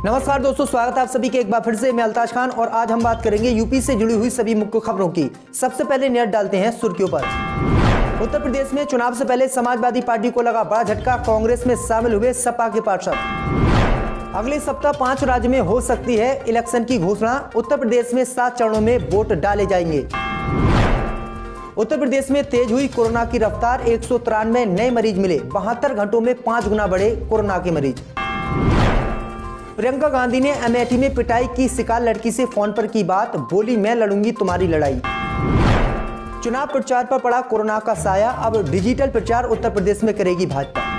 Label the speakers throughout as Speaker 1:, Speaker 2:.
Speaker 1: नमस्कार दोस्तों, स्वागत है आप सभी के एक बार फिर से। मैं अल्ताश खान और आज हम बात करेंगे यूपी से जुड़ी हुई सभी मुख्य खबरों की। सबसे पहले नजर डालते हैं सुर्खियों पर। उत्तर प्रदेश में चुनाव से पहले समाजवादी पार्टी को लगा बड़ा झटका, कांग्रेस में शामिल हुए सपा के पार्षद। अगले सप्ताह 5 राज्य में हो सकती है इलेक्शन की घोषणा। उत्तर प्रदेश में 7 चरणों में वोट डाले जाएंगे। उत्तर प्रदेश में तेज हुई कोरोना की रफ्तार, 193 नए मरीज मिले, 72 घंटों में 5 गुना बढ़े कोरोना के मरीज। प्रियंका गांधी ने अमेठी में पिटाई की शिकार लड़की से फोन पर की बात, बोली मैं लड़ूंगी तुम्हारी लड़ाई। चुनाव प्रचार पर पड़ा कोरोना का साया, अब डिजिटल प्रचार उत्तर प्रदेश में करेगी भाजपा।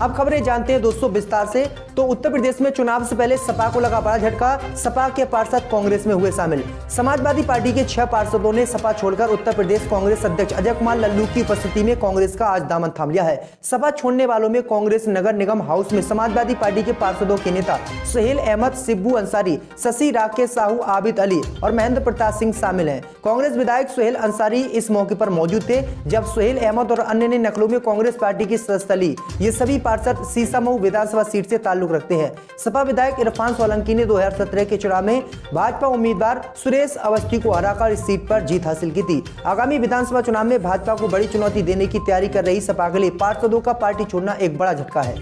Speaker 1: अब खबरें जानते हैं दोस्तों विस्तार से। तो उत्तर प्रदेश में चुनाव से पहले सपा को लगा बड़ा झटका, सपा के पार्षद कांग्रेस में हुए शामिल। समाजवादी पार्टी के 6 पार्षदों ने सपा छोड़कर उत्तर प्रदेश कांग्रेस अध्यक्ष अजय कुमार लल्लू की उपस्थिति में कांग्रेस का आज दामन थाम लिया है। सपा छोड़ने वालों में कांग्रेस नगर निगम हाउस में समाजवादी पार्टी के पार्षदों के नेता सुहेल अहमद, शिब्बू अंसारी, शशि राकेश साहू, आबिद अली और महेंद्र प्रताप सिंह शामिल हैं। कांग्रेस विधायक सुहेल अंसारी इस मौके पर मौजूद थे जब सुहेल अहमद और अन्य ने नकलों में कांग्रेस पार्टी की सदस्यता ली। ये सभी पार्षद सीसामऊ विधानसभा सीट से ताल्लुक रखते हैं। सपा विधायक इरफान सोलंकी ने 2017 के चुनाव में भाजपा उम्मीदवार सुरेश अवस्थी को हराकर इस सीट पर जीत हासिल की थी। आगामी विधानसभा चुनाव में भाजपा को बड़ी चुनौती देने की तैयारी कर रही सपा के लिए पार्षदों का पार्टी छोड़ना एक बड़ा झटका है।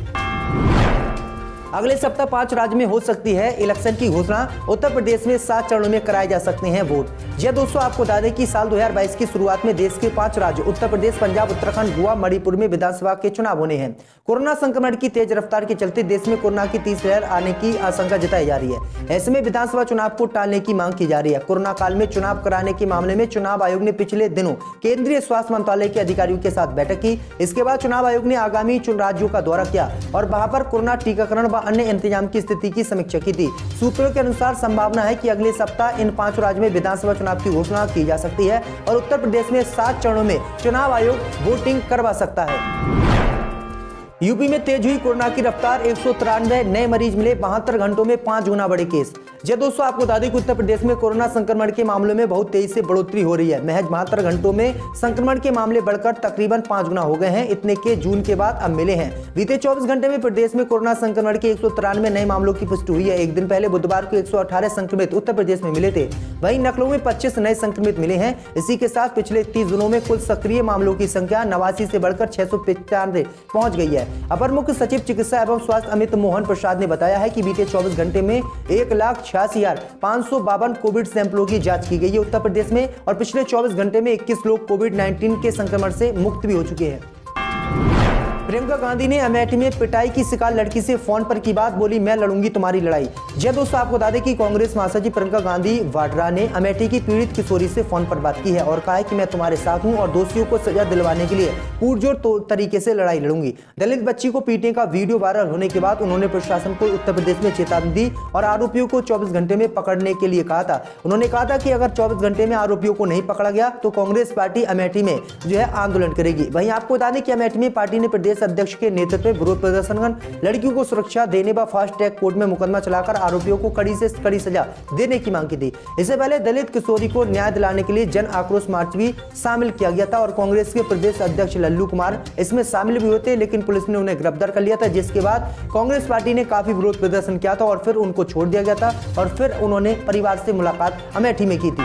Speaker 1: अगले सप्ताह 5 राज्य में हो सकती है इलेक्शन की घोषणा। उत्तर प्रदेश में 7 चरणों में कराए जा सकते हैं वोट। जी दोस्तों, आपको बता दें कि साल 2022 की शुरुआत में देश के 5 राज्य उत्तर प्रदेश, पंजाब, उत्तराखंड, गोवा, मणिपुर में विधानसभा के चुनाव होने हैं। कोरोना संक्रमण की तेज रफ्तार के चलते देश में कोरोना की 30 लहर आने की आशंका जताई जा रही है। ऐसे में विधानसभा चुनाव को टालने की मांग की जा रही है। कोरोना काल में चुनाव कराने के मामले में चुनाव आयोग ने पिछले दिनों केंद्रीय स्वास्थ्य मंत्रालय के अधिकारियों के साथ बैठक की। इसके बाद चुनाव आयोग ने आगामी राज्यों का दौरा किया और वहां पर कोरोना टीकाकरण व अन्य इंतजाम की स्थिति की समीक्षा की थी। सूत्रों के अनुसार संभावना है कि अगले सप्ताह इन 5 राज्यों में विधानसभा चुनाव की घोषणा की जा सकती है और उत्तर प्रदेश में 7 चरणों में चुनाव आयोग वोटिंग करवा सकता है। यूपी में तेज हुई कोरोना की रफ्तार, 193 नए मरीज मिले, 72 घंटों में 5 गुना बढ़े केस। जी दोस्तों, आपको बता दें कि उत्तर प्रदेश में कोरोना संक्रमण के मामलों में बहुत तेजी से बढ़ोतरी हो रही है। महज 72 घंटों में संक्रमण के मामले बढ़कर तकरीबन 5 गुना हो गए हैं। इतने के जून के बाद अब मिले हैं। बीते 24 घंटे में प्रदेश में कोरोना संक्रमण के 193 नए मामलों की पुष्टि हुई है। एक दिन पहले बुधवार को 118 संक्रमित उत्तर प्रदेश में मिले थे। वहीं नकलों में 25 नए संक्रमित मिले हैं। इसी के साथ पिछले 30 दिनों में कुल सक्रिय मामलों की संख्या 89 से बढ़कर 695 पहुंच गई है। अपर मुख्य सचिव चिकित्सा एवं स्वास्थ्य अमित मोहन प्रसाद ने बताया है कि बीते 24 घंटे में 1,86,552 कोविड सैंपलों की जांच की गई है उत्तर प्रदेश में और पिछले 24 घंटे में 21 लोग कोविड-19 के संक्रमण से मुक्त भी हो चुके हैं। प्रियंका गांधी ने अमेठी में पिटाई की शिकार लड़की से फोन पर की बात, बोली मैं लड़ूंगी तुम्हारी लड़ाई। जी दोस्तों, आपको बता दें कि कांग्रेस महासचिव प्रियंका गांधी वाड्रा ने अमेठी की पीड़ित किशोरी से फोन पर बात की है और कहा है कि मैं तुम्हारे साथ हूं और दोषियों को सजा दिलवाने के लिए पुरजोर तरीके से लड़ाई लड़ूंगी। दलित बच्ची को पीटने का वीडियो वायरल होने के बाद उन्होंने प्रशासन को उत्तर प्रदेश में चेतावनी दी और आरोपियों को 24 घंटे में पकड़ने के लिए कहा था। उन्होंने कहा था कि अगर 24 घंटे में आरोपियों को नहीं पकड़ा गया तो कांग्रेस पार्टी अमेठी में आंदोलन करेगी। वहीं आपको बता दें कि अमेठी में पार्टी ने प्रदेश अध्यक्ष के नेतृत्व में विरोध प्रदर्शन लड़कियों को सुरक्षा देने व फास्ट ट्रैक कोर्ट में मुकदमा चलाकर आरोपियों को कड़ी से कड़ी सजा देने की मांग की थी। इससे पहले दलित किशोरी को न्याय दिलाने के लिए जन आक्रोश मार्च भी शामिल किया गया था और कांग्रेस के प्रदेश अध्यक्ष लल्लू कुमार इसमें शामिल भी होते, लेकिन पुलिस ने उन्हें गिरफ्तार कर लिया था, जिसके बाद कांग्रेस पार्टी ने काफी विरोध प्रदर्शन किया था और फिर उनको छोड़ दिया गया था और फिर उन्होंने परिवार से मुलाकात अमेठी में की थी।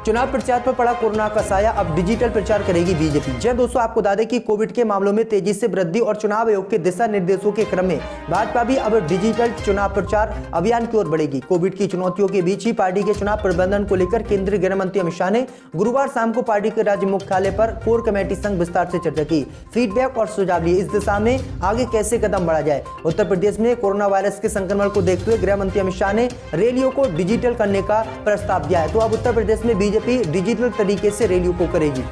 Speaker 1: चुनाव प्रचार पर पड़ा कोरोना का साया, अब डिजिटल प्रचार करेगी बीजेपी। जय दोस्तों, आपको बता दें कि कोविड के मामलों में तेजी से वृद्धि और चुनाव आयोग के दिशा निर्देशों के क्रम में भाजपा भी अब डिजिटल चुनाव प्रचार अभियान की ओर बढ़ेगी। कोविड की चुनौतियों के बीच ही पार्टी के चुनाव प्रबंधन को लेकर केंद्रीय गृह मंत्री अमित शाह ने गुरुवार शाम को पार्टी के राज्य मुख्यालय पर कोर कमेटी संग विस्तार से चर्चा की, फीडबैक और सुझाव लिए। इस दिशा में आगे कैसे कदम बढ़ा जाए। उत्तर प्रदेश में कोरोना वायरस के संक्रमण को देखते हुए गृह मंत्री अमित शाह ने रैलियों को डिजिटल करने का प्रस्ताव दिया है। तो अब उत्तर प्रदेश में बीजेपी डिजिटल तरीके से रैलियों को करेगी।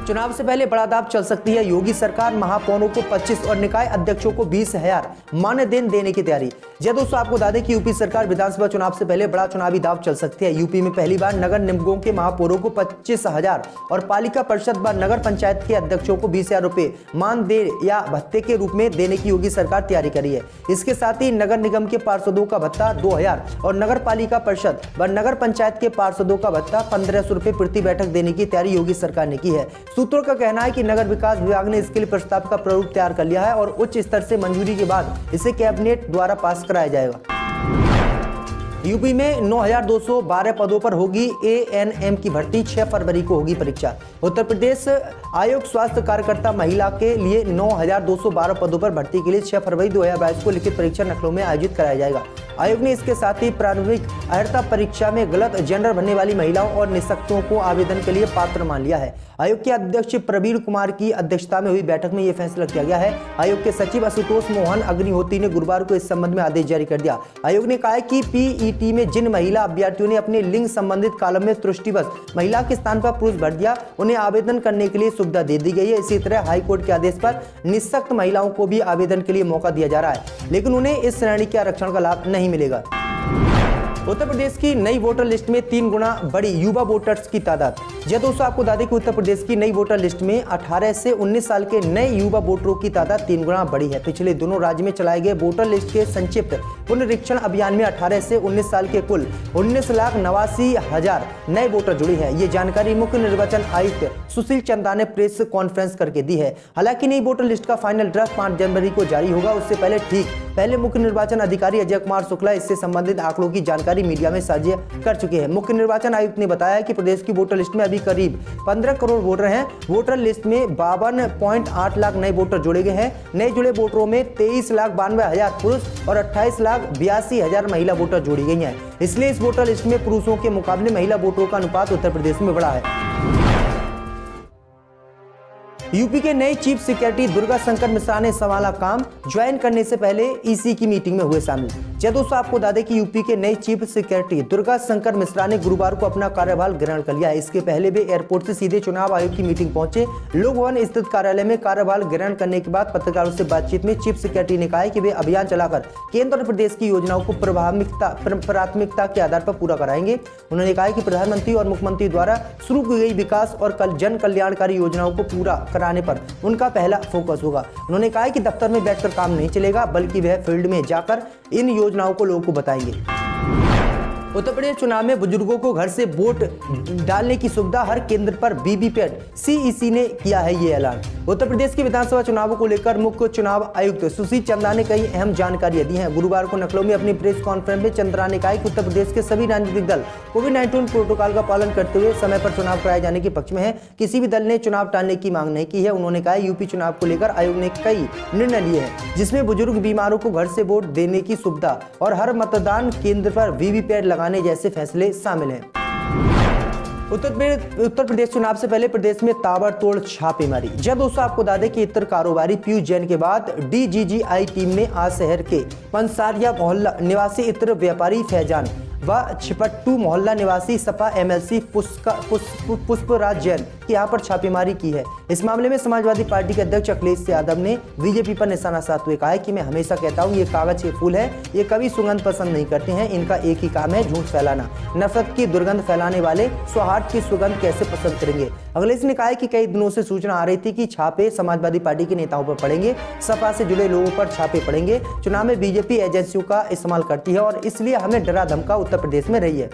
Speaker 1: चुनाव से पहले बड़ा दाव चल सकती है योगी सरकार, महापौरों को 25 और निकाय अध्यक्षों को 20,000 मानदेय देने की तैयारी। जी दोस्तों, आपको बता दें कि यूपी सरकार विधानसभा चुनाव से पहले बड़ा चुनावी दाव चल सकती है। यूपी में पहली बार नगर निगमों के महापौरों को 25,000 और पालिका परिषद व नगर पंचायत के अध्यक्षों को 20,000 रुपए मानदेय या भत्ते के रूप में देने की योगी सरकार तैयारी करी है। इसके साथ ही नगर निगम के पार्षदों का भत्ता 2,000 और नगर पालिका परिषद व नगर पंचायत के पार्षदों का भत्ता 1,500 रुपए प्रति बैठक देने की तैयारी योगी सरकार ने की है। सूत्रों का कहना है कि नगर विकास विभाग ने इसके लिए प्रस्ताव का प्रारूप तैयार कर लिया है और उच्च स्तर से मंजूरी के बाद इसे कैबिनेट द्वारा पास कराया जाएगा। यूपी में 9,212 पदों पर होगी एएनएम की भर्ती, 6 फरवरी को होगी परीक्षा। उत्तर प्रदेश आयोग स्वास्थ्य कार्यकर्ता महिला के लिए 9,212 पदों पर भर्ती के लिए 6 फरवरी 2022 को लिखित परीक्षा लखनऊ में आयोजित कराया जाएगा। आयोग ने इसके साथ ही प्रारंभिक अर्हता परीक्षा में गलत जेंडर भरने वाली महिलाओं और निःशक्तों को आवेदन के लिए पात्र मान लिया है। आयोग के अध्यक्ष प्रवीण कुमार की अध्यक्षता में हुई बैठक में यह फैसला किया गया है। आयोग के सचिव आशुतोष मोहन अग्निहोत्री ने गुरुवार को इस संबंध में आदेश जारी कर दिया। आयोग ने कहा है कि पीईटी में जिन महिला अभ्यर्थियों ने अपने लिंग संबंधित कॉलम में त्रुटिवश महिला के स्थान पर पुरुष भर दिया, उन्हें आवेदन करने के लिए सुविधा दे दी गई है। इसी तरह हाईकोर्ट के आदेश पर निःशक्त महिलाओं को भी आवेदन के लिए मौका दिया जा रहा है, लेकिन उन्हें इस श्रेणी के आरक्षण का लाभ नहीं मिलेगा। उत्तर प्रदेश की नई वोटर लिस्ट में 3 गुना बढ़ी युवा वोटर्स की तादाद। जी दोस्तों, आपको बता दें कि उत्तर प्रदेश की नई वोटर लिस्ट में 18 से 19 साल के नए युवा वोटरों की तादाद 3 गुना बढ़ी है। पिछले दोनों राज्य में चलाए गए वोटर लिस्ट के संक्षिप्त पुनरीक्षण अभियान में 18 से 19 साल के कुल 19,89,000 नए वोटर जुड़े हैं। ये जानकारी मुख्य निर्वाचन आयुक्त सुशील चंद्रा ने प्रेस कॉन्फ्रेंस करके दी है। हालांकि नई वोटर लिस्ट का फाइनल ड्राफ्ट 5 जनवरी को जारी होगा। उससे पहले मुख्य निर्वाचन अधिकारी अजय कुमार शुक्ला इससे संबंधित आंकड़ों की जानकारी मीडिया में साझा कर चुके हैं। मुख्य निर्वाचन आयुक्त ने बताया कि प्रदेश की वोटर लिस्ट में अभी करीब 15 करोड़ वोटर हैं। वोटर लिस्ट में 52.8 लाख नए वोटर जोड़े गए हैं। नए जुड़े वोटरों में 23,92,000 पुरुष और 28,82,000 महिला वोटर जोड़ी गई हैं। इसलिए इस वोटर लिस्ट में पुरुषों के मुकाबले महिला वोटरों का अनुपात उत्तर प्रदेश में बढ़ा है। यूपी के नए चीफ सिक्योरिटी दुर्गा शंकर मिश्रा ने संभाला काम, ज्वाइन करने से पहले ईसी की मीटिंग में हुए शामिल। दोस्तों, आपको बता दें कि यूपी के नए चीफ सिक्योरिटी दुर्गा शंकर मिश्रा ने गुरुवार को अपना कार्यभार ग्रहण कर लिया है। इसके पहले वे एयरपोर्ट से सीधे चुनाव आयोग की मीटिंग पहुंचे। लोक भवन स्थित कार्यालय में कार्यभार ग्रहण करने के बाद पत्रकारों से बातचीत में चीफ सिक्योरिटी ने कहा कि वे अभियान चलाकर केंद्र और प्रदेश की योजनाओं को प्राथमिकता के आधार पर पूरा कराएंगे। उन्होंने कहा कि प्रधानमंत्री और मुख्यमंत्री द्वारा शुरू की गई विकास और जन कल्याणकारी योजनाओं को पूरा कराने पर उनका पहला फोकस होगा। उन्होंने कहा कि दफ्तर में बैठकर काम नहीं चलेगा, बल्कि वह फील्ड में जाकर इन योजनाओं को लोगों को बताएंगे। उत्तर प्रदेश चुनाव में बुजुर्गों को घर से वोट डालने की सुविधा, हर केंद्र पर वीवीपैट, सीईसी ने किया है ये ऐलान। उत्तर प्रदेश के विधानसभा चुनावों को लेकर मुख्य चुनाव आयुक्त सुशील चंद्रा ने कई अहम जानकारियां दी हैं। गुरुवार को लखनऊ में अपनी प्रेस कॉन्फ्रेंस में चंद्रा ने कहा कि उत्तर प्रदेश के सभी राजनीतिक दल कोविड-19 प्रोटोकॉल का पालन करते हुए समय पर चुनाव कराए जाने के पक्ष में है। किसी भी दल ने चुनाव टालने की मांग नहीं की है। उन्होंने कहा यूपी चुनाव को लेकर आयोग ने कई निर्णय लिए हैं, जिसमें बुजुर्ग बीमारों को घर से वोट देने की सुविधा और हर मतदान केंद्र पर वीवीपैट लगाने जैसे फैसले शामिल हैं। उत्तर प्रदेश चुनाव से पहले प्रदेश में ताबड़तोड़ छापेमारी। जब दोस्तों, आपको बता दें कि इतर कारोबारी पीयूष जैन के बाद डीजीजीआई टीम ने आज शहर के पंसारिया मोहल्ला निवासी इतर व्यापारी फैजान व छिपट्टू मोहल्ला निवासी सपा एमएलसी पुष्पराज जैन की यहाँ पर छापेमारी की है। इस मामले में समाजवादी पार्टी के अध्यक्ष अखिलेश यादव ने बीजेपी पर निशाना साधते हुए कहा है कि मैं हमेशा कहता हूँ ये कागज के फूल है, ये कभी सुगंध पसंद नहीं करते हैं, इनका एक ही काम है झूठ फैलाना। नफरत की दुर्गंध फैलाने वाले सौहार्द की सुगंध कैसे पसंद करेंगे। अखिलेश ने कहा है कि कई दिनों से सूचना आ रही थी कि छापे समाजवादी पार्टी के नेताओं पर पड़ेंगे, सपा से जुड़े लोगों पर छापे पड़ेंगे। चुनाव में बीजेपी एजेंसियों का इस्तेमाल करती है और इसलिए हमें डरा धमका उत्तर प्रदेश में रही है।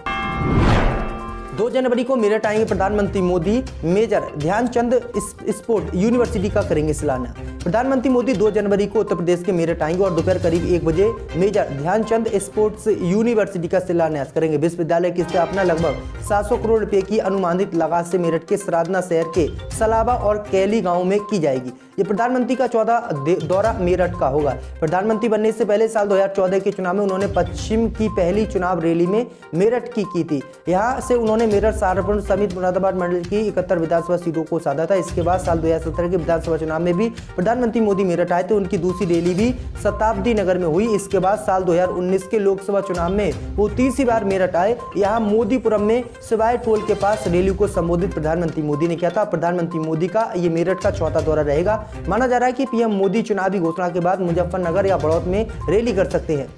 Speaker 1: 2 जनवरी को मेरठ आएंगे प्रधानमंत्री Modi, major Dhyan Chand sport university का करेंगे शिलान्यास। प्रधानमंत्री मोदी 2 जनवरी को उत्तर प्रदेश के मेरठ आएंगे और दोपहर करीब 1 बजे मेजर ध्यानचंद स्पोर्ट्स यूनिवर्सिटी का शिलान्यास करेंगे। विश्वविद्यालय की स्थापना लगभग 700 करोड़ रुपए की अनुमानित लागत से मेरठ के सरादना शहर के सलाबा और कैली गांव में की जाएगी। ये प्रधानमंत्री का 14 दौरा मेरठ का होगा। प्रधानमंत्री बनने से पहले साल 2014 के चुनाव में उन्होंने पश्चिम की पहली चुनाव रैली में मेरठ की थी। यहाँ से उन्होंने मेरठ, सहारनपुर समेत मुरादाबाद मंडल की 71 विधानसभा सीटों को साधा था। इसके बाद साल 2017 के विधानसभा चुनाव में भी प्रधानमंत्री मोदी मेरठ आए थे। उनकी दूसरी रैली भी शताब्दी नगर में हुई। इसके बाद साल 2019 के लोकसभा चुनाव में वो तीसरी बार मेरठ आए। यहाँ मोदीपुरम में सिवाय टोल के पास रैली को संबोधित प्रधानमंत्री मोदी ने किया था। प्रधानमंत्री मोदी का ये मेरठ का 4था दौरा रहेगा। माना जा रहा है कि पीएम मोदी चुनावी घोषणा के बाद मुजफ्फरनगर या बड़ौत में रैली कर सकते हैं।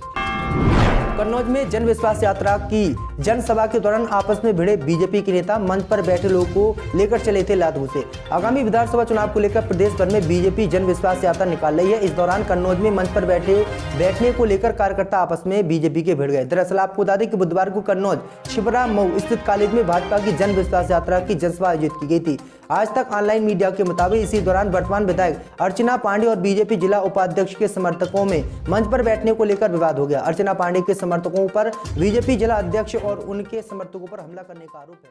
Speaker 1: कन्नौज में जन विश्वास यात्रा की जनसभा के दौरान आपस में भिड़े बीजेपी के नेता मंच पर बैठे लोगों को लेकर चले थे लात घूंसे। आगामी विधानसभा चुनाव को लेकर प्रदेश भर में बीजेपी जन विश्वास यात्रा निकाल रही है। इस दौरान कन्नौज में मंच पर बैठने को लेकर कार्यकर्ता आपस में बीजेपी के भिड़ गए। दरअसल आपको बता दें कि बुधवार को कन्नौज छिबरा मऊ स्थित कॉलेज में भाजपा की जन विश्वास यात्रा की जनसभा आयोजित की गई थी। आज तक ऑनलाइन मीडिया के मुताबिक इसी दौरान वर्तमान विधायक अर्चना पांडे और बीजेपी जिला उपाध्यक्ष के समर्थकों में मंच पर बैठने को लेकर विवाद हो गया। अर्चना पांडे के समर्थकों पर बीजेपी जिला अध्यक्ष और उनके समर्थकों पर हमला करने का आरोप है।